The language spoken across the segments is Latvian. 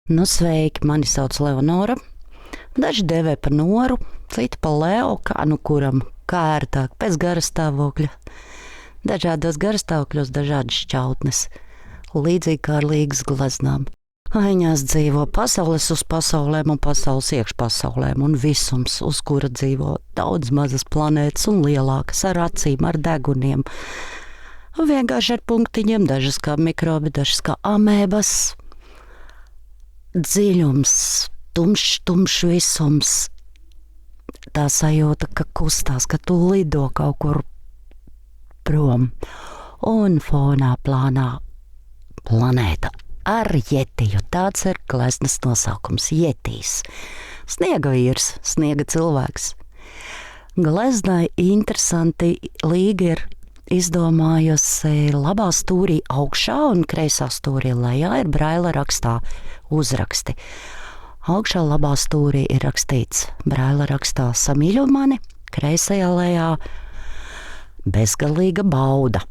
Nu, sveiki, mani sauc Leonora. Daži dēvē par Noru, citi par Leo, kā nu kuram kā ērtāk, pēc garastāvokļa. Dažādos garastāvokļos dažādas šķautnes, līdzīgi kā ar līgas gleznām. Viņās dzīvo pasaules uz pasaulēm un pasaules iekšpasaulēm un visums, uz kura dzīvo daudz mazas planētas un lielākas ar acīm, ar deguniem. Vienkārši ar punktiņiem, dažas kā mikrobi, dažas kā amēbas. Dziļums, tumšs visums. Tā sajūta, ka kustās, ka tu lido kaut kur prom. Un fonā plānā planēta ar jetiju. Tāds ir gleznas nosaukums - jetijs. Sniega vīrs, sniega cilvēks. Gleznai interesanti Līga ir izdomājusi labā stūrī augšā un kreisā stūrī lejā ir Braila rakstā uzraksti. Augšā labā stūrī ir rakstīts Braila rakstā samīļo mani, kreisajā lejā bezgalīga bauda.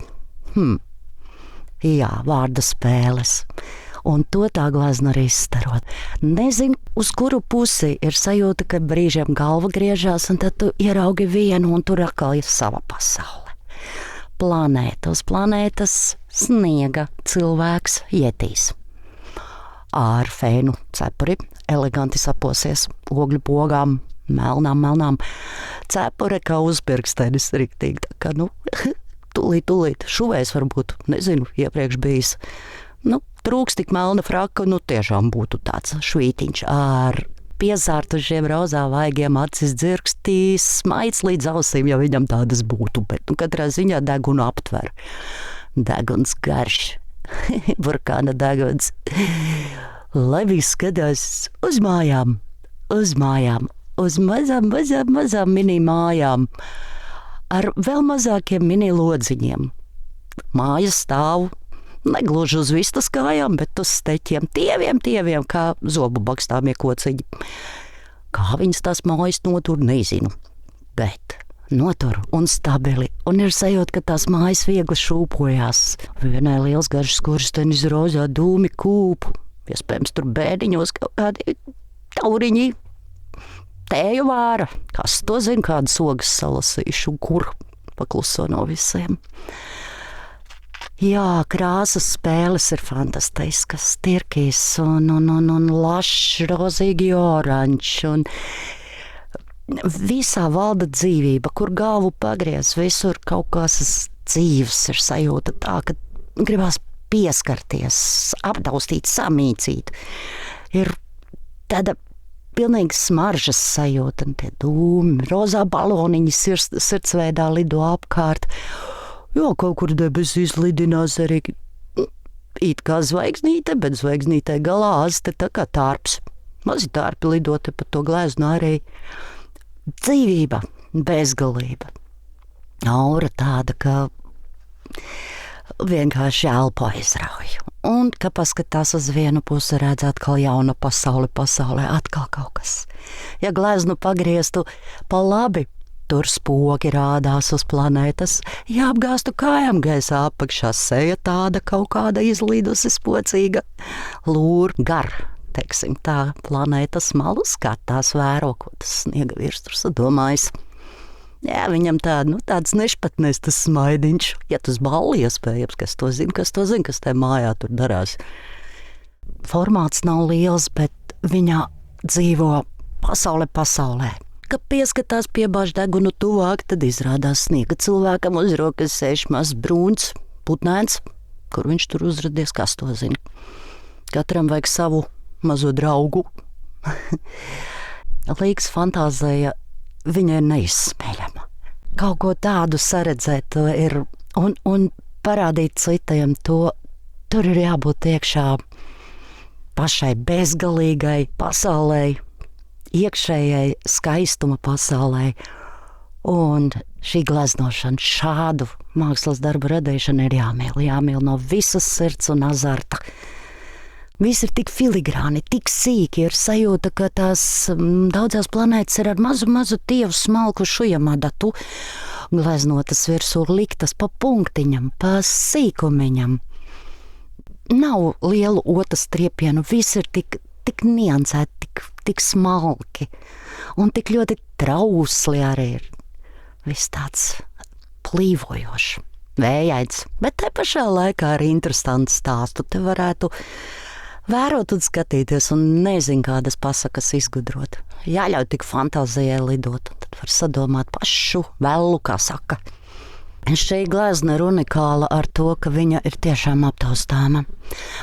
Jā, vārda spēles. Un to tā glezna arī izstarot. Nezinu, uz kuru pusi ir sajūta, ka brīžiem galva griežās, un tad tu ieraugi vienu, un tur atkal ir sava pasaule. Planēta uz planētas, sniega cilvēks, jetijs. Ar fēnu cepuri, eleganti saposies, ogļu pogām, melnām. Cepure kā uzpirkstenis riktīgi, tā kā, tūlīt, šuvēs varbūt, nezinu, iepriekš bijis. Trūks tik melna fraka, tiešām būtu tāds švītiņš ar piezārtušiem rozā vaigiem, acis dzirkstīs, smaids līdz ausīm, ja viņam tādas būtu, bet katrā ziņā degunu aptver. Deguns garš, burkāna deguns. Lai viss skatās uz mājām, uz mazām mini mājām, ar vēl mazākiem mini lodziņiem. Mājas stāv negluži uz vistas kājām, bet uz steķiem, tieviem, kā zobu bakstāmie kociņi. Kā viņas tās mājas notur, nezinu, bet notur un stabili, un ir sajūta, ka tās mājas viegli šūpojās. Vienai liels garš skurstenis rozā dūmi kūp, iespējams tur bēdiņos kaut kādi tauriņi, tēju vāra, kas to zina, kādas ogas salasīšu un kur pakluso no visiem. Jā, krāsas spēles ir fantastiskas, tirkis un lašs, rozīgi oranžs, un visā valda dzīvība, kur galvu pagriez, visur kaut kas dzīves ir sajūta tā, ka gribās pieskarties, apdaustīt, samīcīt. Ir tāda pilnīgi smaržas sajūta, un tie dūmi, rozā baloniņi sirdsveidā lido apkārt. Jo, kaut kur debesīs lidinās arī it kā zvaigznīte, bet zvaigznītē galā aste tā kā tārps. Mazi tārpi lidot pa to gleznu arī. Dzīvība, bezgalība. Aura tāda, ka vienkārši elpu aizrauj. Un, ka paskatās uz vienu pusi, redz atkal jauna pasaulē atkal kaut kas. Ja gleznu pagrieztu pa labi, tur spoki rādās uz planētas, ja apgāstu kājām gaisā apakšā, seja tāda kaut kāda izlīdusi spocīga. Gar, teiksim tā, planētas malu skatās, vēro, ko tas sniega vīrs tur sadomājis. Jā, viņam tāds nešpatnēs tas smaidiņš, ja tas balli iespējams, kas to zina, kas te mājā tur darās. Formāts nav liels, bet viņā dzīvo pasaulē. Kad pieskatās piebāž degunu tuvāk, tad izrādās sniega cilvēkam uz rokas sēž mazs brūns putnēns, kur viņš tur uzradies, kas to zina. Katram vajag savu mazo draugu. Līgas fantāzija, viņa ir neizsmeļama. Kaut ko tādu saredzēt to ir un parādīt citiem to, tur ir jābūt iekšā pašai bezgalīgai pasaulē, iekšējai skaistuma pasaulē, un šī gleznošana, šādu mākslas darbu radīšana ir jāmīl no visas sirds un azarta. Viss ir tik filigrāni, tik sīki, ir sajūta, ka tās daudzās planētas ir ar mazu tievu smalku šujamādatu, gleznotas virsū liktas pa punktiņam, pa sīkumiņam. Nav lielu otas triepienu, viss ir tik tik niansēti, tik smalki un tik ļoti trausli arī ir. Viss tāds plīvojošs, vējains, bet te pašā laikā arī interesants stāstu. Te varētu vērot un skatīties un nezinu, kādas pasakas izgudrot. Jāļauj tik fantāzijai lidot, un tad var sadomāt pašu vellu, kā saka. Šī glezna ir unikāla ar to, ka viņa ir tiešām aptaustāma.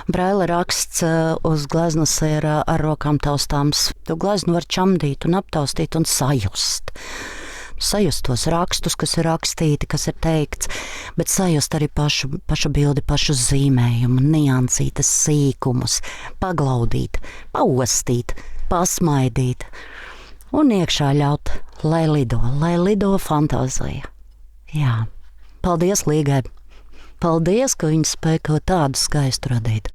Braila raksts uz gleznas ir ar rokām taustāms. Tu gleznu var čamdīt un aptaustīt un sajust. Sajust tos rakstus, kas ir rakstīti, kas ir teikts, bet sajust arī pašu bildi, pašu zīmējumu, niansītas sīkumus, paglaudīt, paostīt, pasmaidīt un iekšā ļaut, lai lido fantāzija. Jā. Paldies Līgai! Paldies, ka viņa spēja kaut tādu skaistu radīt!